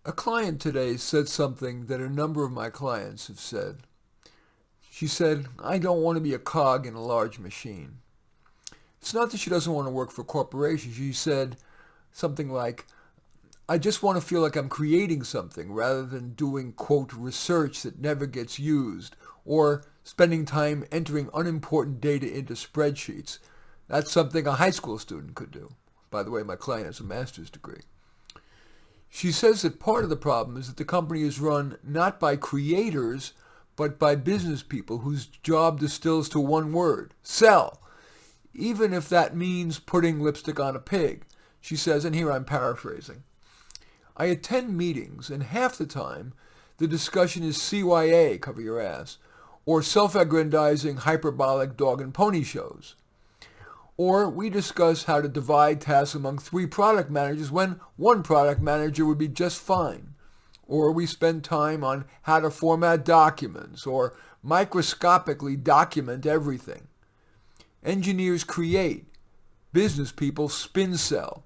A client today said something that a number of my clients have said. She said, I don't want to be a cog in a large machine. It's not that she doesn't want to work for corporations. She said something like, I just want to feel like I'm creating something rather than doing, quote, research that never gets used or spending time entering unimportant data into spreadsheets. That's something a high school student could do. By the way, my client has a master's degree. She says that part of the problem is that the company is run not by creators, but by business people whose job distills to one word, sell, even if that means putting lipstick on a pig. She says, and here I'm paraphrasing, I attend meetings, and half the time the discussion is CYA, cover your ass, or self-aggrandizing hyperbolic dog and pony shows. Or we discuss how to divide tasks among 3 product managers when 1 product manager would be just fine. Or we spend time on how to format documents or microscopically document everything. Engineers create. Business people spin sell.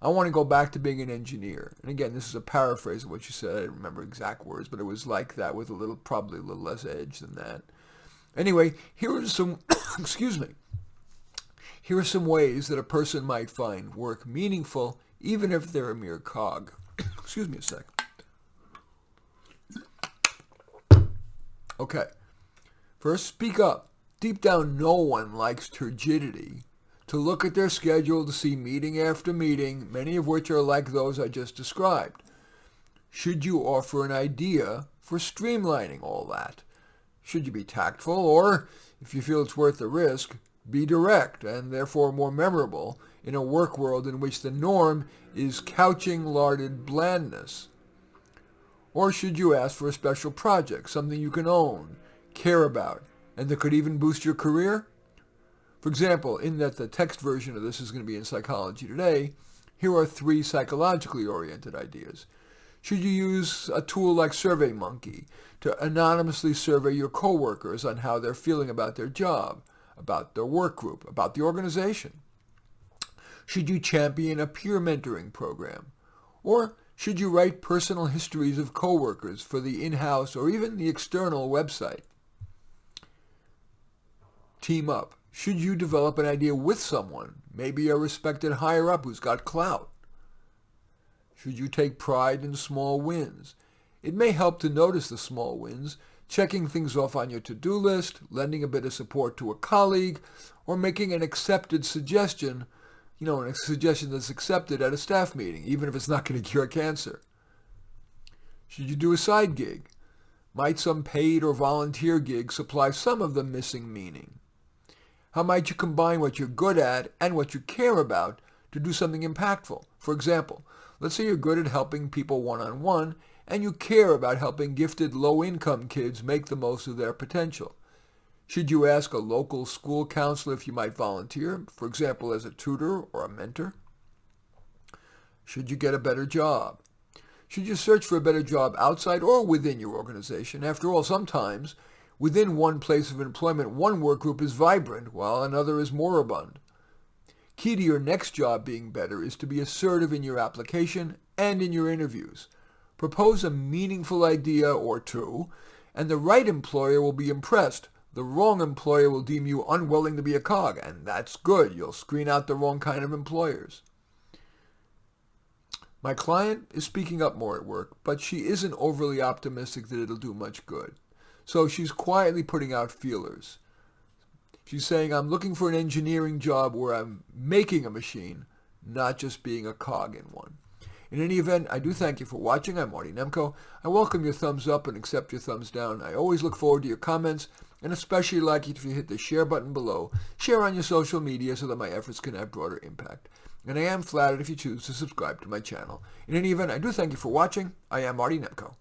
I want to go back to being an engineer. And again, this is a paraphrase of what she said. I didn't remember exact words, but it was like that with probably a little less edge than that. Anyway, here are some, excuse me. Here are some ways that a person might find work meaningful, even if they're a mere cog. Excuse me a sec. Okay. First, speak up. Deep down, no one likes turgidity. To look at their schedule to see meeting after meeting, many of which are like those I just described. Should you offer an idea for streamlining all that? Should you be tactful, or, if you feel it's worth the risk, be direct and therefore more memorable in a work world in which the norm is couching larded blandness? Or should you ask for a special project, something you can own, care about, and that could even boost your career? For example, in that the text version of this is going to be in Psychology Today, here are 3 psychologically oriented ideas. Should you use a tool like SurveyMonkey to anonymously survey your coworkers on how they're feeling about their job, about their work group, about the organization? Should you champion a peer mentoring program? Or should you write personal histories of coworkers for the in-house or even the external website? Team up. Should you develop an idea with someone, maybe a respected higher-up who's got clout? Should you take pride in small wins? It may help to notice the small wins, checking things off on your to-do list, lending a bit of support to a colleague, or making an accepted suggestion, a suggestion that's accepted at a staff meeting, even if it's not going to cure cancer. Should you do a side gig? Might some paid or volunteer gig supply some of the missing meaning? How might you combine what you're good at and what you care about to do something impactful? For example, let's say you're good at helping people one-on-one and you care about helping gifted low-income kids make the most of their potential. Should you ask a local school counselor if you might volunteer, for example, as a tutor or a mentor? Should you get a better job? Should you search for a better job outside or within your organization? After all, sometimes within one place of employment, one work group is vibrant while another is moribund. Key to your next job being better is to be assertive in your application and in your interviews. Propose a meaningful idea or 2, and the right employer will be impressed. The wrong employer will deem you unwilling to be a cog, and that's good. You'll screen out the wrong kind of employers. My client is speaking up more at work, but she isn't overly optimistic that it'll do much good. So she's quietly putting out feelers. She's saying, I'm looking for an engineering job where I'm making a machine, not just being a cog in one. In any event, I do thank you for watching. I'm Marty Nemko. I welcome your thumbs up and accept your thumbs down. I always look forward to your comments, and especially like it if you hit the share button below. Share on your social media so that my efforts can have broader impact. And I am flattered if you choose to subscribe to my channel. In any event, I do thank you for watching. I am Marty Nemko.